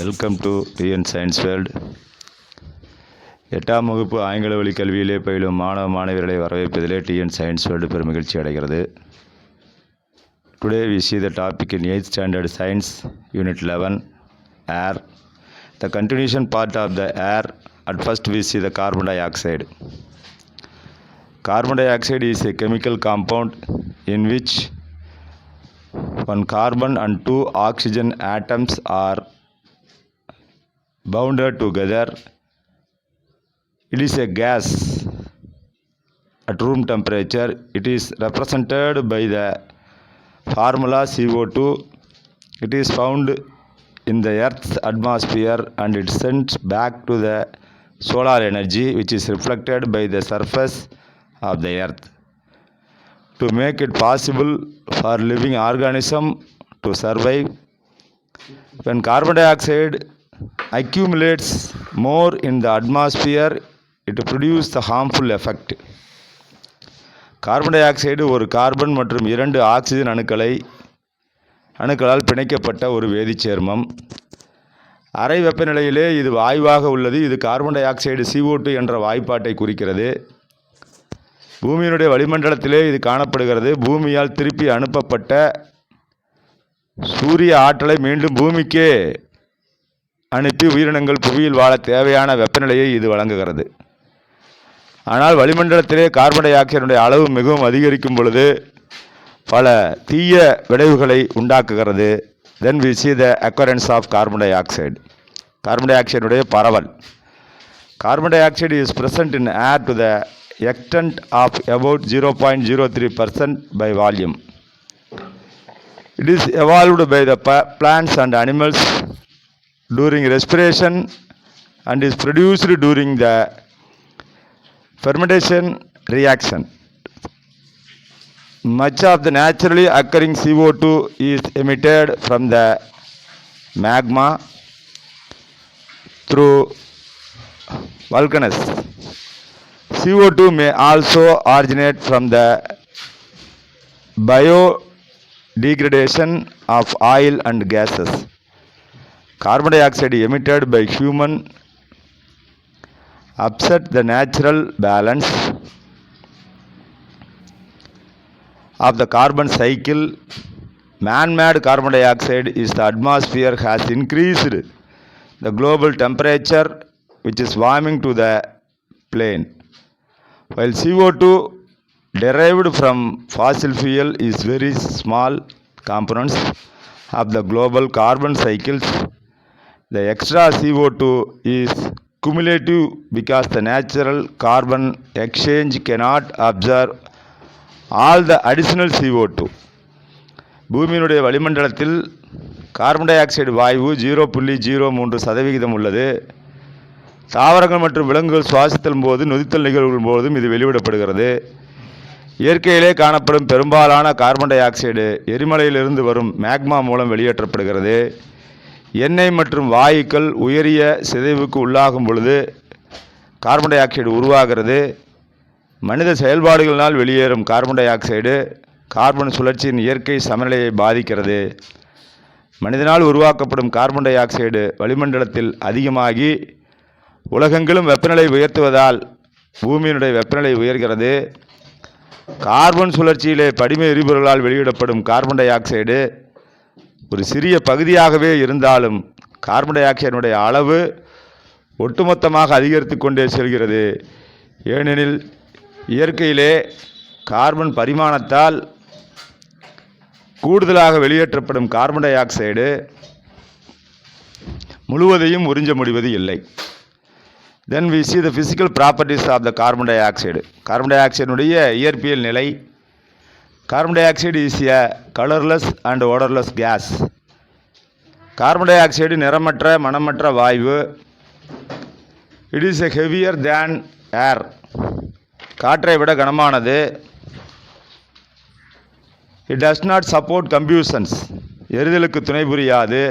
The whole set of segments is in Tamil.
Welcome to TN science world. 8ஆம் வகுப்பு ஆங்கில வழி கல்வியிலே பயிலும் மாணவ மாணவியர்களை வரவேற்பதிலே டிஎன் சயின்ஸ் வேர்ல்டு பெருமகிழ்ச்சி அடைகிறது. Today we see the topic in 8th standard science unit 11 air. The continuation part of the air. At first we see the carbon dioxide. Carbon dioxide is a chemical compound in which one carbon and two oxygen atoms are bounded together. It is a gas at room temperature. It is represented by the formula CO2. It is found in the Earth's atmosphere and it sends back to the solar energy which is reflected by the surface of the Earth. To make it possible for living organism to survive, when carbon dioxide accumulates more in the atmosphere, it produces the harmful effect. Carbon di oxide ஒரு கார்பன் மற்றும் 2 ஆக்சிஜன் அணுக்களால் பிணைக்கப்பட்ட ஒரு வேதிச்சேர்மம். அறை வெப்பநிலையிலே இது வாயுவாக உள்ளது. இது கார்பன் டை ஆக்சைடு CO2 என்ற வாய்ப்பாட்டை குறிக்கிறது. பூமியினுடைய வளிமண்டலத்திலே இது காணப்படுகிறது. பூமியால் திருப்பி அனுப்பப்பட்ட சூரிய ஆற்றலை மீண்டும் பூமிக்கே அனுப்பி உயிரினங்கள் புவியில் வாழ தேவையான வெப்பநிலையை இது வழங்குகிறது. ஆனால் வளிமண்டலத்திலே கார்பன் டை ஆக்சைடுடைய அளவு மிகவும் அதிகரிக்கும் பொழுது பல தீய விளைவுகளை உண்டாக்குகிறது. Then we see the occurrence of carbon dioxide. Carbon டை ஆக்சைடுடைய பரவல். Carbon dioxide is present in air to the extent of about 0.03% by volume. It is evolved by the plants and animals during respiration and is produced during the fermentation reaction. Much of the naturally occurring CO2 is emitted from the magma through volcanoes. CO2 may also originate from the biodegradation of oil and gases. Carbon dioxide emitted by human upset the natural balance of the carbon cycle. Man-made carbon dioxide is the atmosphere has increased the global temperature which is warming to the plane. While CO2 derived from fossil fuel is very small components of the global carbon cycles, the extra CO2 is cumulative because the natural carbon exchange cannot absorb all the additional CO2. பூமியினுடைய வளிமண்டலத்தில் கார்பன் டை ஆக்சைடு வாயு 0.03% உள்ளது. தாவரங்கள் மற்றும் விலங்குகள் சுவாசித்தல் போது நொதித்தல் நிகழ்வுகள் போதும் இது வெளிவிடப்படுகிறது. இயற்கையிலே காணப்படும் பெரும்பாலான கார்பன் டை ஆக்சைடு எரிமலையிலிருந்து வரும் மேக்மா மூலம் வெளியேற்றப்படுகிறது. எண்ணெய் மற்றும் வாயுக்கள் உயரிய சிதைவுக்கு உள்ளாகும் பொழுது கார்பன் டை ஆக்சைடு உருவாகிறது. மனித செயல்பாடுகளினால் வெளியேறும் கார்பன் டை ஆக்சைடு கார்பன் சுழற்சியின் இயற்கை சமநிலையை பாதிக்கிறது. மனிதனால் உருவாக்கப்படும் கார்பன் டை ஆக்சைடு வளிமண்டலத்தில் அதிகமாகி உலகெங்கிலும் வெப்பநிலை உயர்த்துவதால் பூமியினுடைய வெப்பநிலை உயர்கிறது. கார்பன் சுழற்சியிலே படிம எரிபொருளால் வெளியிடப்படும் கார்பன் டை ஆக்சைடு ஒரு சிறிய பகுதியாகவே இருந்தாலும் கார்பன் டை ஆக்சைடுடைய அளவு ஒட்டுமொத்தமாக அதிகரித்து கொண்டே செல்கிறது. ஏனெனில் இயற்கையிலே கார்பன் பரிமாணத்தால் கூடுதலாக வெளியேற்றப்படும் கார்பன் டை ஆக்சைடு முழுவதையும் உறிஞ்ச முடிவது இல்லை. Then we see the physical properties of the carbon dioxide. Carbon டை ஆக்சைடுடைய இயற்பியல் நிலை. Carbon dioxide is a colorless and odorless gas. Carbon di oxide நிறமற்ற மணமற்ற வாயு. It is a heavier than air. காற்றை விட கனமானது. It does not support combustions. எரிதலுக்கு துணை புரியாது.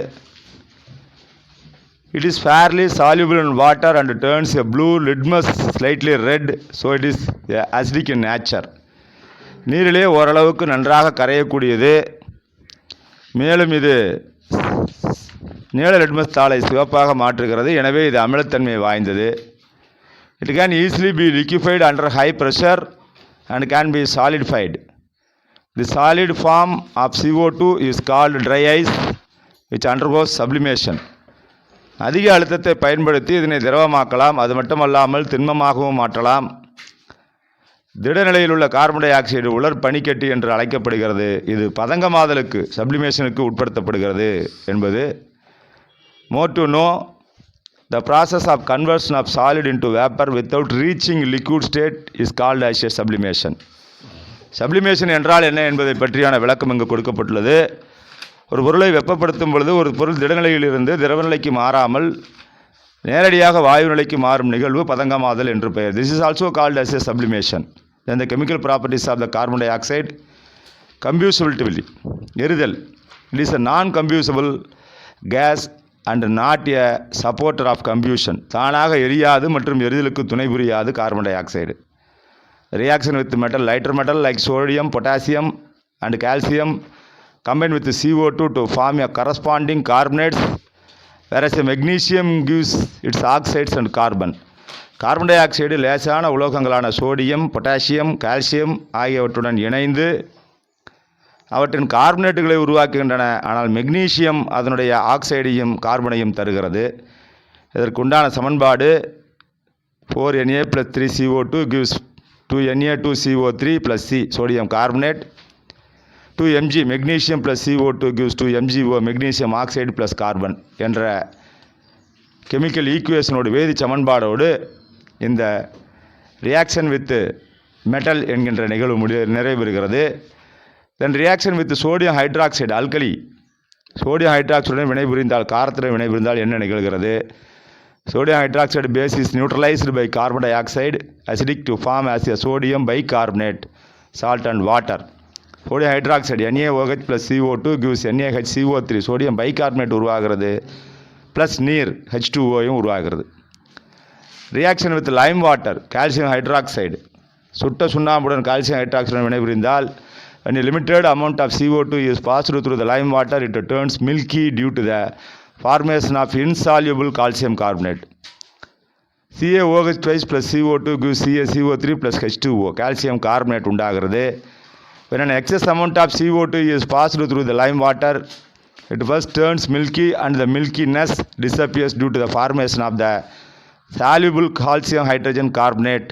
It is fairly soluble in water and turns a blue litmus slightly red, so it is acidic in nature. நீரிலே ஓரளவுக்கு நன்றாக கரையக்கூடியது. மேலும் இது நீல லிட்மஸ் தாளை சிவப்பாக மாற்றுகிறது. எனவே இது அமிலத்தன்மை வாய்ந்தது. It can easily be liquefied under high pressure and can be solidified. The solid form of CO2 is called dry ice, which undergoes sublimation. அதிக அழுத்தத்தை பயன்படுத்தி இதனை திரவமாக்கலாம். அது மட்டுமல்லாமல் திண்மமாகவும் மாற்றலாம். திடநிலையில் உள்ள கார்பன் டை ஆக்சைடு உலர் பனிக்கட்டி என்று அழைக்கப்படுகிறது. இது பதங்கமாதலுக்கு சப்ளிமேஷனுக்கு உட்படுத்தப்படுகிறது என்பது. More to know, the process of conversion of solid into vapor without reaching liquid state is called as a sublimation. Sublimation என்றால் என்ன என்பதை பற்றியான விளக்கம் இங்கு கொடுக்கப்பட்டுள்ளது. ஒரு பொருளை வெப்பப்படுத்தும் பொழுது ஒரு பொருள் திடநிலையிலிருந்து திரவநிலைக்கு மாறாமல் நேரடியாக வாயு நிலைக்கு மாறும் நிகழ்வு பதங்கமாதல் என்று பெயர். This is also called as a sublimation. Then the chemical properties of the carbon dioxide: combustibility, எரிதல். It is a non-combustible gas and not a supporter of combustion. தானாக எரியாது மற்றும் எரிதலுக்கு துணை புரியாது carbon di oxide. Reaction with metal, lighter metal like sodium, potassium and calcium combine with CO2 to form a corresponding carbonates, whereas a magnesium gives its oxides and carbon. Carbon di oxide லேசான உலோகங்களான சோடியம், பொட்டாசியம், கால்சியம் ஆகியவற்றுடன் இணைந்து அவற்றின் கார்பனேட்டுகளை உருவாக்குகின்றன. ஆனால் மெக்னீசியம் அதனுடைய ஆக்சைடையும் கார்பனையும் தருகிறது. இதற்குண்டான சமன்பாடு 4Na + 3CO2 gives 2Na2CO3 + C sodium carbonate, 2Mg magnesium + CO2 gives 2MgO magnesium oxide plus carbon என்ற கெமிக்கல் ஈக்குவேஷனோடு வேதி சமன்பாடோடு இந்த ரியாக்ஷன் வித் மெட்டல் என்கின்ற நிகழ்வு நிறைவேறுகிறது. Then reaction with sodium hydroxide alkali, sodium ஹைட்ராக்சைடுடன் வினைபுரிந்தால், காரத்துடன் வினைபுரிந்தால் என்ன நிகழ்கிறது? Sodium hydroxide base is neutralized by carbon dioxide acidic to form as a sodium bicarbonate salt and water. Sodium hydroxide NaOH + CO2 gives NaHCO3 sodium bicarbonate உருவாகிறது ப்ளஸ் நீர் H2Oயும் உருவாகிறது. Reaction with lime water calcium hydroxide, சுட்ட சுண்ணாம்புடன் கால்சியம் ஹைட்ராக்சைடு வினைபுரிந்தால் when a limited amount of CO2 is passed through the lime water, it turns milky due to the formation of insoluble calcium carbonate. CaOH twice plus CO2 gives CaCO3 plus H2O calcium carbonate உண்டாகிறது. When an excess amount of CO2 is passed through the lime water, it first turns milky and the milkiness disappears due to the formation of the soluble calcium hydrogen carbonate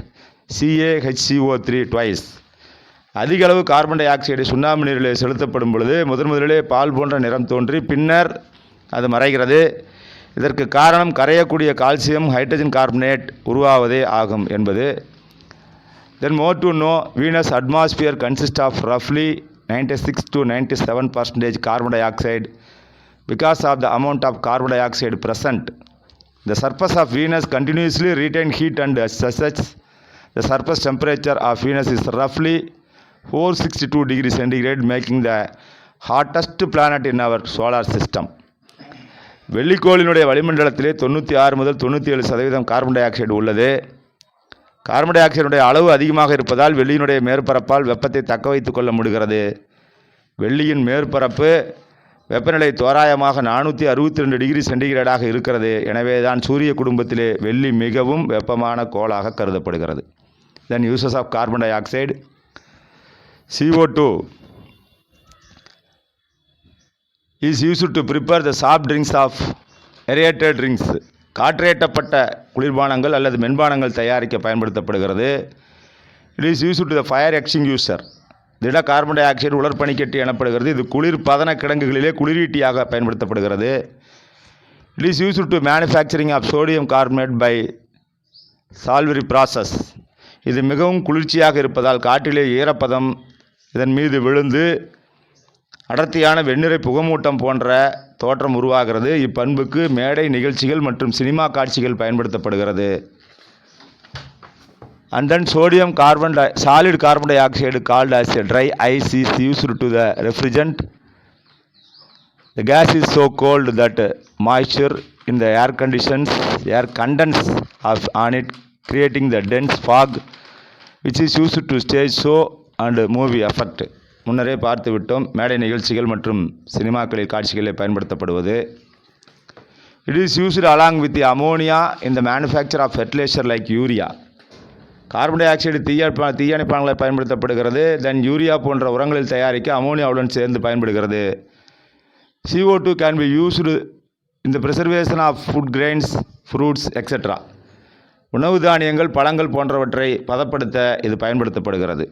CaHCO3 twice. அதிக அளவு கார்பன் டை ஆக்சைடு சுண்ணாம்பு நீரிலே செலுத்தப்படும் பொழுது முதலிலே பால் போன்ற நிறம் தோன்றி பின்னர் அது மறைகிறது. இதற்கு காரணம் கரையக்கூடிய கால்சியம் ஹைட்ரஜன் கார்பனேட் உருவாவதே ஆகும் என்பது. Then more to know, Venus atmosphere consist of ரஃப்லி 96 to 97% carbon dioxide. Because of the amount of carbon dioxide present, the surface of Venus continuously retains heat and as such, the surface temperature of Venus is roughly 462 degrees centigrade, making the hottest planet in our solar system. வெள்ளிக்கோளினுடைய வளிமண்டலத்திலே 96 முதல் 97% கார்பன் டை ஆக்சைடு உள்ளது. கார்பன் டை ஆக்சைடுடைய அளவு அதிகமாக இருப்பதால் வெள்ளியினுடைய மேற்பரப்பால் வெப்பத்தை தக்க வைத்துக் கொள்ள முடிகிறது. வெள்ளியின் மேற்பரப்பு வெப்பநிலை தோராயமாக 462 டிகிரி சென்டிகிரேடாக இருக்கிறது. எனவே தான் சூரிய குடும்பத்திலே வெள்ளி மிகவும் வெப்பமான கோளாக கருதப்படுகிறது. Then uses of carbon dioxide. CO2 is used to prepare the soft drinks of aerated drinks. காற்றேற்றப்பட்ட குளிர்பானங்கள் அல்லது மென்பானங்கள் தயாரிக்க பயன்படுத்தப்படுகிறது. It is used to the fire extinguisher. திட கார்பன் டை ஆக்சைடு உலர்பனிக்கட்டி எனப்படுகிறது. இது குளிர் பதன கிடங்குகளிலே குளிரீட்டியாக பயன்படுத்தப்படுகிறது. It is used to manufacturing of sodium carbonate by Solvay process. இது மிகவும் குளிர்ச்சியாக இருப்பதால் காற்றிலே ஈரப்பதம் இதன் மீது விழுந்து அடர்த்தியான வெண்ணிறை புகமூட்டம் போன்ற தோற்றம் உருவாகிறது. இப்பண்புக்கு மேடை நிகழ்ச்சிகள் மற்றும் சினிமா காட்சிகள் பயன்படுத்தப்படுகிறது. And then solid carbon dioxide called as a dry ice is used to the refrigerant. The gas is so cold that moisture in the air condenses on it, creating the dense fog which is used to stage show and movie effect. முன்னரே பார்த்து விட்டோம். மேடை நிகழ்ச்சிகள் மற்றும் சினிமாக்களில் காட்சிகளில் பயன்படுத்தப்படுவது. It is used along with the ammonia in the manufacture of fertilizer like urea. Carbon dioxide தீயணைப்பான்களை பயன்படுத்தப்படுகிறது. தென் யூரியா போன்ற உரங்களில் தயாரிக்க அமோனியாவுடன் சேர்ந்து பயன்படுகிறது. CO2 can be used in the preservation of food grains, fruits, etc. உணவு தானியங்கள், பழங்கள் போன்றவற்றை பதப்படுத்த இது பயன்படுத்தப்படுகிறது.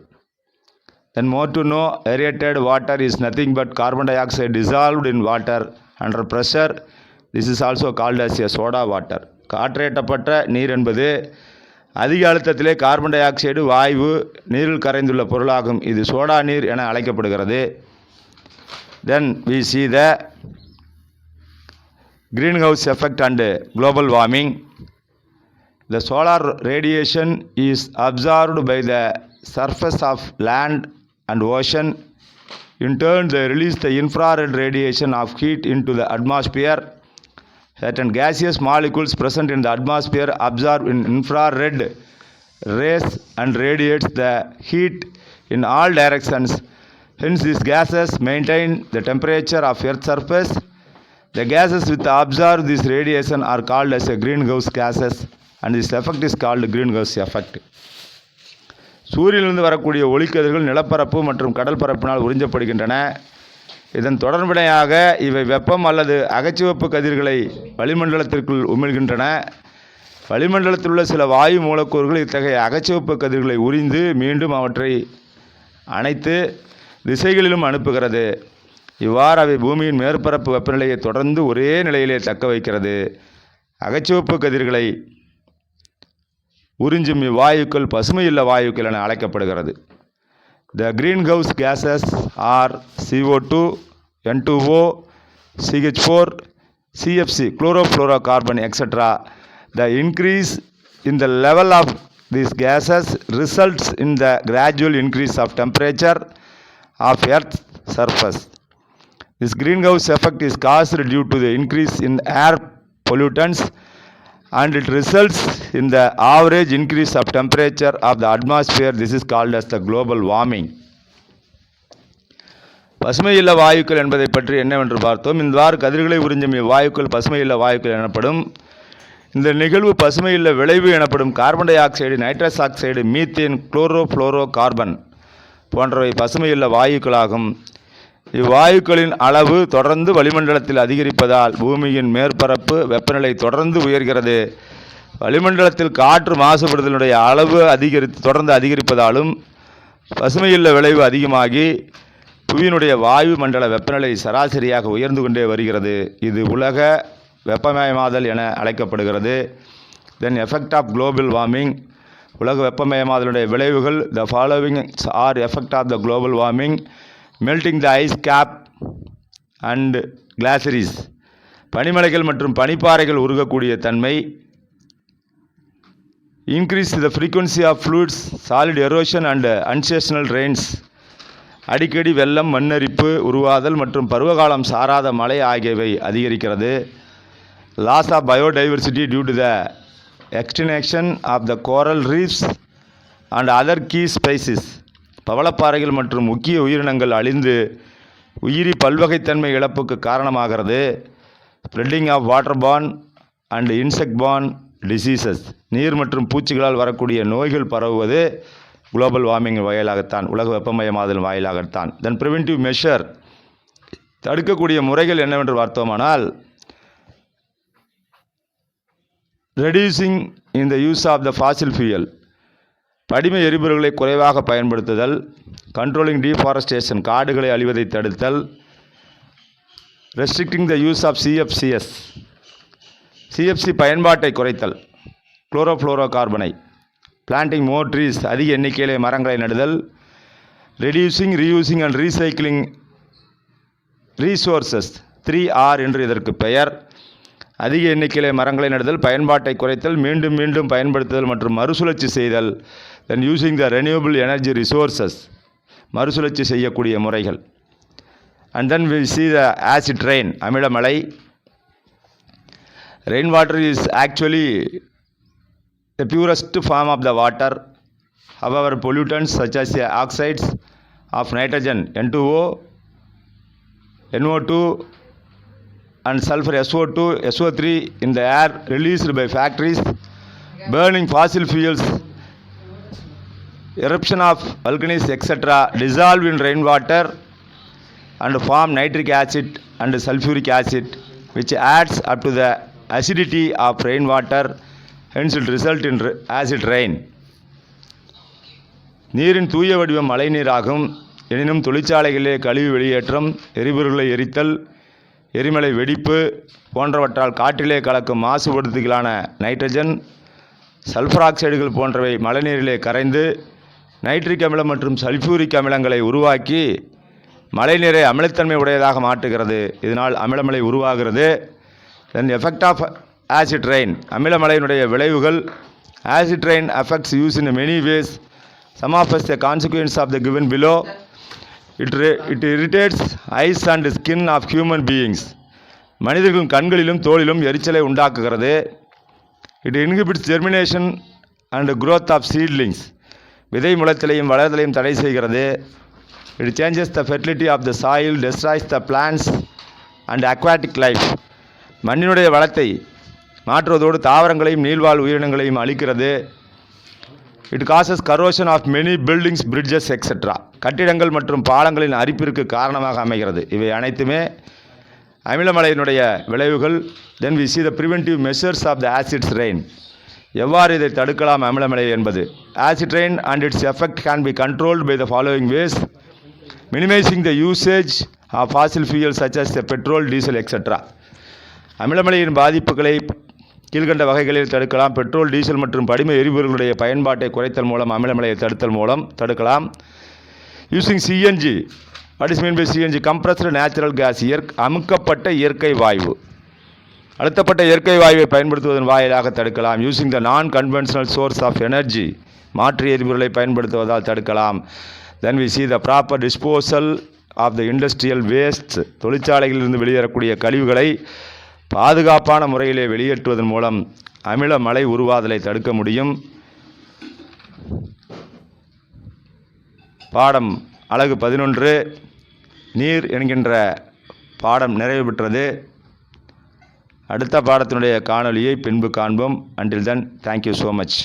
Then more to know, aerated water is nothing but carbon dioxide dissolved in water under pressure. This is also called as a soda water. காற்றேற்றப்பட்ட நீர் என்பது அதிக அழுத்தத்திலே கார்பன் டை ஆக்சைடு வாயு நீரில் கரைந்துள்ள பொருளாகும். இது சோடா நீர் என அழைக்கப்படுகிறது. Then we see the greenhouse effect and global warming. The solar radiation is absorbed by the surface of land and ocean. In turn, they release the infrared radiation of heat into the atmosphere. Certain gaseous molecules present in the atmosphere absorb in infrared rays and radiates the heat in all directions. Hence, these gases maintain the temperature of Earth's surface. The gases which absorb this radiation are called as a greenhouse gases, and this effect is called greenhouse effect. சூரியனிலிருந்து வரக்கூடிய ஒளிக்கதிர்கள் நிலப்பரப்பு மற்றும் கடல் பரப்பினால் உறிஞ்சப்படுகின்றன. இதன் தொடர்பினையாக இவை வெப்பம் அல்லது அகச்சிவப்பு கதிர்களை வளிமண்டலத்திற்குள் உமிழ்கின்றன. வளிமண்டலத்தில் உள்ள சில வாயு மூலக்கூறுகள் இத்தகைய அகச்சிவப்பு கதிர்களை உறிந்து மீண்டும் அவற்றை அனைத்து திசைகளிலும் அனுப்புகிறது. இவ்வாறு அவை பூமியின் மேற்பரப்பு வெப்பநிலையை தொடர்ந்து ஒரே நிலையிலே தக்க வைக்கிறது. அகச்சிவப்பு கதிர்களை உறிஞ்சும் இவ்வாயுக்கள் பசுமையில்ல வாயுக்கள் என அழைக்கப்படுகிறது. The greenhouse gases are CO2, N2O, CH4, CFC, chlorofluorocarbon, etc. The increase in the level of these gases results in the gradual increase of temperature of Earth's surface. This greenhouse effect is caused due to the increase in air pollutants, and it results in the average increase of temperature of the atmosphere. This is called as the global warming. பசுமையில்ல வாயுக்கள் என்பதை பற்றி என்னவென்று பார்த்தோம். இவ்வாறு கதிர்களை உறிஞ்சும் இவ்வாயுக்கள் பசுமையில்ல வாயுக்கள் எனப்படும். இந்த நிகழ்வு பசுமையில்ல விளைவு எனப்படும். Carbon di oxide, nitrous oxide, methane, chlorofluoro carbon போன்றவை பசுமையில்ல வாயுக்களாகும். இவ்வாயுக்களின் அளவு தொடர்ந்து வளிமண்டலத்தில் அதிகரிப்பதால் பூமியின் மேற்பரப்பு வெப்பநிலை தொடர்ந்து உயர்கிறது. வளிமண்டலத்தில் காற்று மாசுபடுதலுடைய அளவு தொடர்ந்து அதிகரிப்பதாலும் பசுமையில்ல விளைவு அதிகமாகி புவியினுடைய வாயு மண்டல வெப்பநிலை சராசரியாக உயர்ந்து கொண்டே வருகிறது. இது உலக வெப்பமயமாதல் என அழைக்கப்படுகிறது. Then effect of global warming, உலக வெப்பமயமாதலுடைய விளைவுகள். The following are effect of the global warming: melting the ice cap and glaciers, பனிமலைகள் மற்றும் பனிப்பாறைகள் உருகக்கூடிய தன்மை. Increase the frequency of fluids, solid erosion and unseasonal rains, அடிக்கடி வெள்ளம், மண்ணரிப்பு உருவாதல் மற்றும் பருவகாலம் சாராத மழை ஆகியவை அதிகரிக்கிறது. Loss of biodiversity due to the extinction of the coral reefs and other key species, பவளப்பாறைகள் மற்றும் முக்கிய உயிரினங்கள் அழிந்து உயிரி பல்வகைத்தன்மை இழப்புக்கு காரணமாகிறது. Spreading of water borne and insect borne diseases, நீர் மற்றும் பூச்சிகளால் வரக்கூடிய நோய்கள் பரவுவது குளோபல் வார்மிங் வாயிலாகத்தான், உலக வெப்பமயமாதல் வாயிலாகத்தான். தென் ப்ரிவென்டிவ் மெஷர், தடுக்கக்கூடிய முறைகள் என்னவென்று பார்த்தோமானால், reducing in the use of the fossil fuel, படிம எரிபொருள்களை குறைவாக பயன்படுத்துதல். கண்ட்ரோலிங் டீஃபாரஸ்டேஷன், காடுகளை அழிவதை தடுத்தல். Restricting the use of CFCs, CFC பயன்பாட்டை குறைத்தல். குளோரோஃப்ளோரோ கார்பனை. பிளான்டிங் மோர் ட்ரீஸ், அதிக எண்ணிக்கையிலே மரங்களை நடுதல். Reducing, reusing and recycling resources, 3R என்று இதற்கு பெயர். அதிக எண்ணிக்கையிலே மரங்களை நடுதல், பயன்பாட்டை குறைத்தல், மீண்டும் மீண்டும் பயன்படுத்துதல் மற்றும் மறுசுழற்சி செய்தல். Then using the renewable energy resources, மறுசுழற்சி செய்யக்கூடிய முறைகள். And then we see the acid rain, அமிலமழை. Rain water is actually the purest form of the water. However, pollutants such as the oxides of nitrogen, N2O, NO2, and sulfur SO2, SO3 in the air released by factories, burning fossil fuels, eruption of volcanoes, etc., dissolve in rainwater and form nitric acid and sulfuric acid, which adds up to the acidity of rainwater, hence it result in acid rain. நீரின் தூய வடிவம் மழைநீராகும். எனினும் தொழிற்சாலைகளிலே கழிவு வெளியேற்றம், எரிபொருளை எரித்தல், எரிமலை வெடிப்பு போன்றவற்றால் காற்றிலே கலக்கும் மாசுபடுத்திகளான நைட்ரஜன், சல்ஃபர் ஆக்சைடுகள் போன்றவை மழைநீரிலே கரைந்து நைட்ரிக் அமிலம் மற்றும் சல்ஃபியூரிக் அமிலங்களை உருவாக்கி மழைநீரை அமிலத்தன்மை உடையதாக மாற்றுகிறது. இதனால் அமிலமழை உருவாகிறது. Then effect of acid rain, அமிலமழையினுடைய விளைவுகள். Acid rain affects us in many ways. Some of us the consequence of the given below. It irritates eyes and skin of human beings. மனிதர்களின் கண்களிலும் தோலிலும் எரிச்சலை உண்டாக்குகிறது. It inhibits germination and growth of seedlings. விதை முளைத்தலையும் வளர்தலையும் தடை செய்கிறது. It changes the fertility of the soil, destroys the plants and aquatic life. மண்ணினுடைய வளத்தை மாற்றுவதோடு தாவரங்களையும் நீள்வாழ் உயிரினங்களையும் அழிக்கிறது. It causes corrosion of many buildings, bridges, etc. கட்டிடங்கள் மற்றும் பாலங்களின் அரிப்பிற்கு காரணமாக அமைகிறது. இவை அனைத்துமே அமிலமழையினுடைய விளைவுகள். Then we see the preventive measures of the acid rain. எவ்வாறு இதை தடுக்கலாம் அமிலமழை என்பது. Acid rain and its effect can be controlled by the following ways. Minimizing the usage of fossil fuels such as the petrol, diesel, etc. அமிலமழையின் பாதிப்புகளை கீழ்கண்ட வகைகளில் தடுக்கலாம். பெட்ரோல், டீசல் மற்றும் படிம எரிபொருளுடைய பயன்பாட்டை குறைத்தல் மூலம் அமிலமழையை தடுத்தல் மூலம் தடுக்கலாம். Using CNG. What is mean by CNG? Compressed natural gas, அமுக்கப்பட்ட இயற்கை வாயு. அழுத்தப்பட்ட இயற்கை வாயுவை பயன்படுத்துவதன் வாயிலாக தடுக்கலாம். யூசிங் த நான் கன்வென்ஷனல் சோர்ஸ் ஆஃப் எனர்ஜி, மாற்று எரிபொருளை பயன்படுத்துவதால் தடுக்கலாம். Then we see the proper disposal of the industrial waste. தொழிற்சாலைகளிலிருந்து வெளியேறக்கூடிய கழிவுகளை பாதுகாப்பான முறையிலே வெளியேற்றுவதன் மூலம் அமில மழை உருவாதலை தடுக்க முடியும். பாடம் அலகு 11 நீர் என்கின்ற பாடம் நிறைவு பெற்றது. அடுத்த பாடத்தினுடைய காணொளியை பின்பு காண்போம். Until then, thank you so much.